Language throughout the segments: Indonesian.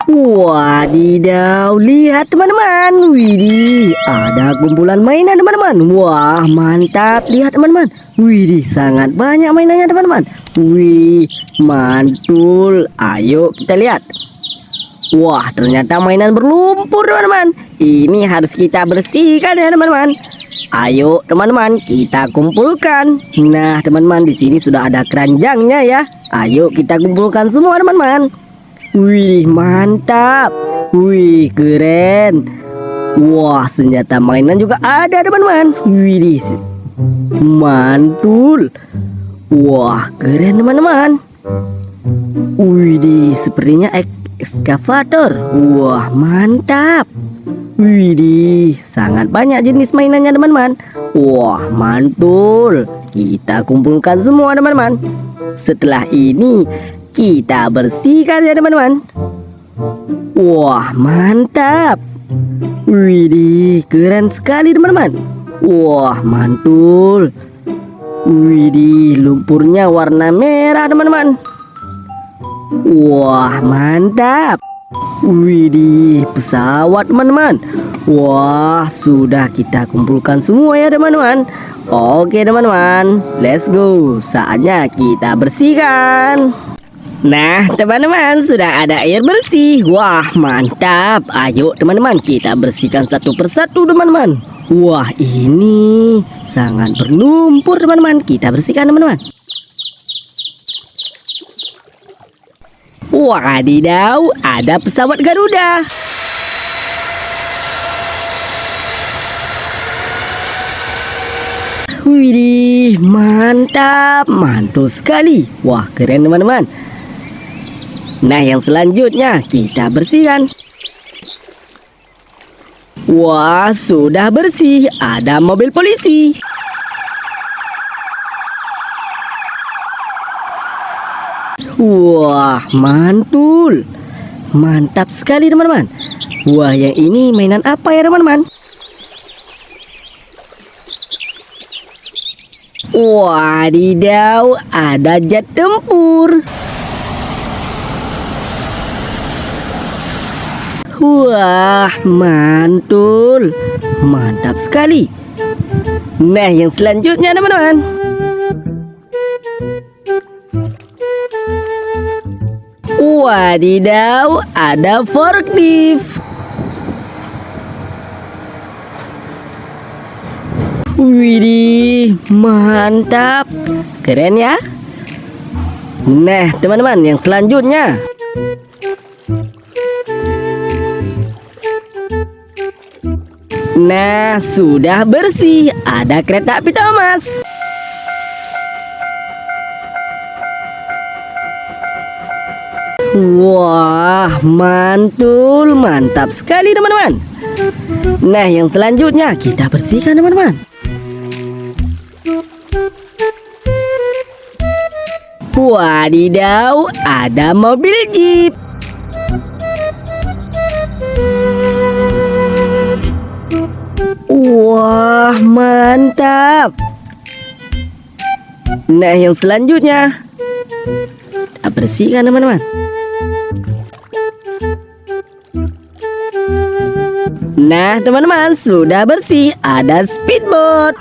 Wadidaw, lihat teman-teman. Widih, ada kumpulan mainan teman-teman. Wah, mantap. Lihat teman-teman. Widih, sangat banyak mainannya teman-teman. Wih, mantul. Ayo kita lihat. Wah, ternyata mainan berlumpur teman-teman. Ini harus kita bersihkan ya teman-teman. Ayo teman-teman, kita kumpulkan. Nah teman-teman, di sini sudah ada keranjangnya ya. Ayo kita kumpulkan semua teman-teman. Wih, mantap. Wih, keren. Wah, senjata mainan juga ada teman-teman. Wih, mantul. Wah, keren teman-teman. Wih, sepertinya ekskavator. Wah, mantap. Wih, sangat banyak jenis mainannya teman-teman. Wah, mantul. Kita kumpulkan semua teman-teman. Setelah ini kita bersihkan ya teman-teman. Wah, mantap. Widih, keren sekali teman-teman. Wah, mantul. Widih, lumpurnya warna merah teman-teman. Wah, mantap. Widih, pesawat teman-teman. Wah, sudah kita kumpulkan semua ya teman-teman. Oke teman-teman, let's go. Saatnya kita bersihkan. Nah teman-teman, sudah ada air bersih. Wah, mantap. Ayo teman-teman, kita bersihkan satu persatu teman-teman. Wah, ini sangat berlumpur teman-teman. Kita bersihkan teman-teman. Wadidaw, ada pesawat Garuda. Widih, mantap. Mantul sekali. Wah, keren teman-teman. Nah, yang selanjutnya kita bersihkan. Wah, sudah bersih. Ada mobil polisi. Wah, mantul. Mantap sekali teman-teman. Wah, yang ini mainan apa ya teman-teman? Wadidaw, ada jet tempur. Wah, mantul. Mantap sekali. Nah, yang selanjutnya teman-teman. Wadidaw, ada forklift. Widih, mantap. Keren ya. Nah teman-teman, yang selanjutnya. Nah, sudah bersih. Ada kereta api Thomas. Wah, mantul. Mantap sekali teman-teman. Nah, yang selanjutnya kita bersihkan teman-teman. Wadidaw, ada mobil jeep. Wah, mantap. Nah, yang selanjutnya kita bersihkan teman-teman. Nah teman-teman, sudah bersih. Ada speedboat.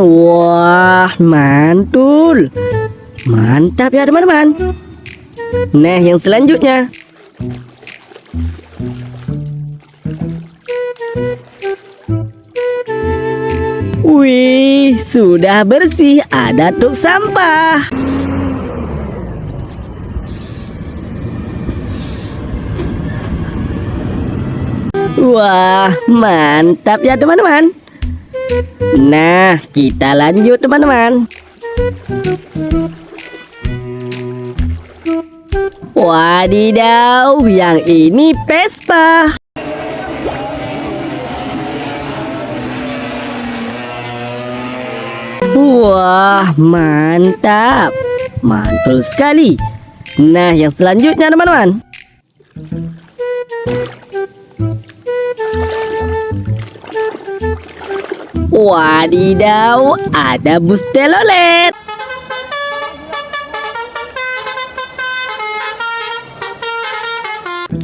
Wah, mantul. Mantap ya teman-teman. Nah, yang selanjutnya. Wih, sudah bersih. Ada truk sampah. Wah, mantap ya teman-teman. Nah, kita lanjut teman-teman. Wadidaw, yang ini Vespa. Wah, mantap. Mantul sekali. Nah, yang selanjutnya teman-teman. Wadidaw, ada bus telolet.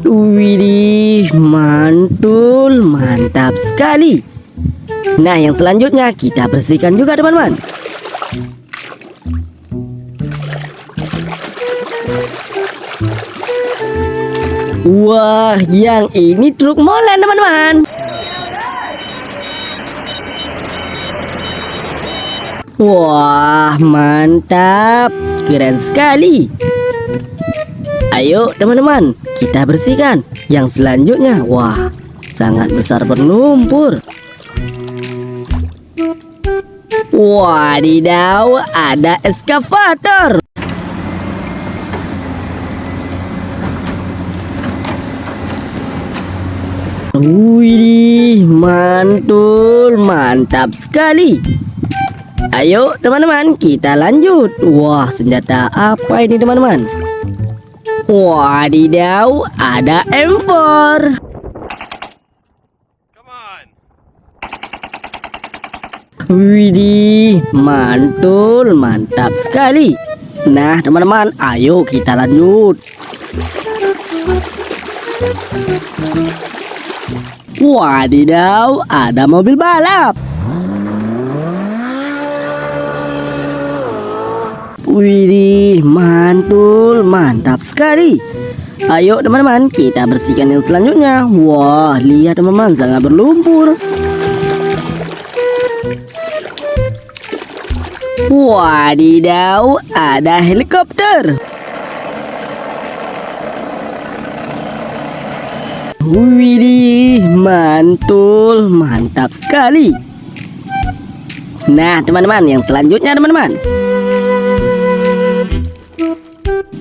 Widih, mantul, mantap sekali. Nah, yang selanjutnya kita bersihkan juga teman-teman. Wah, yang ini truk molen teman-teman. Wah, mantap, keren sekali. Ayo teman-teman, kita bersihkan. Yang selanjutnya, wah, sangat besar berlumpur. Wadidaw, ada eskavator. Wih, mantul, mantap sekali. Ayo teman-teman, kita lanjut. Wah, senjata apa ini teman-teman? Wadidaw, ada M4. Widih, mantul, mantap sekali. Nah teman-teman, ayo kita lanjut. Wadidaw, ada mobil balap. Widih, mantul, mantap sekali. Ayo teman-teman, kita bersihkan yang selanjutnya. Wah, lihat teman-teman, sangat berlumpur. Wadidaw, ada helikopter. Widih, mantul, mantap sekali. Nah teman-teman, yang selanjutnya teman-teman.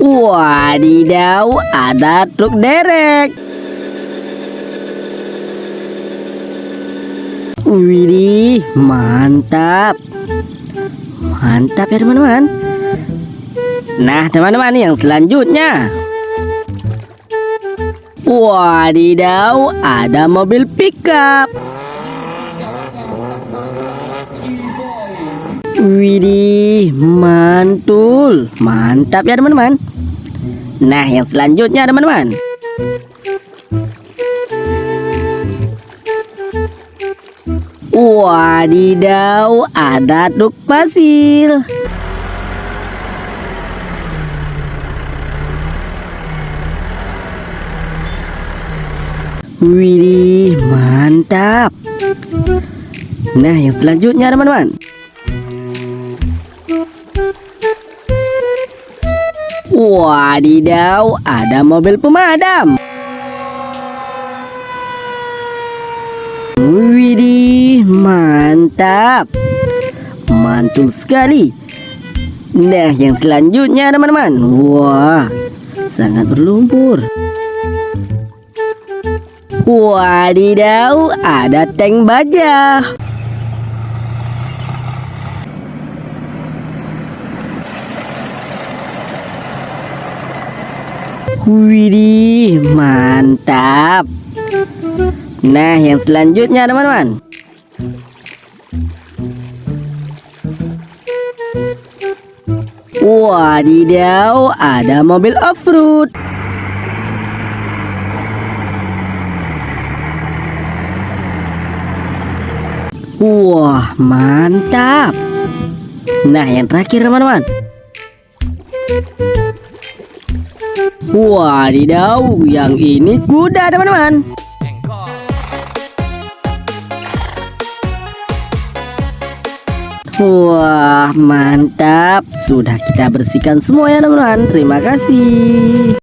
Wadidaw, ada truk derek. Widih, mantap. Mantap ya teman-teman. Nah teman-teman, yang selanjutnya. Wadidaw, ada mobil pickup. Widih, mantul, mantap ya teman-teman. Nah yang selanjutnya teman-teman. Wadidaw, ada truk pasir. Widih, mantap. Nah yang selanjutnya teman-teman. Wadidaw, ada mobil pemadam. Widih, mantap. Mantul sekali. Nah yang selanjutnya teman-teman. Wah, sangat berlumpur. Wadidaw, ada tank baja. Widih, mantap. Nah yang selanjutnya teman-teman. Wadidaw, ada mobil off-road. Wah, mantap. Nah yang terakhir teman-teman. Wadidaw, yang ini kuda teman-teman. Wah, mantap. Sudah kita bersihkan semua ya teman-teman. Terima kasih.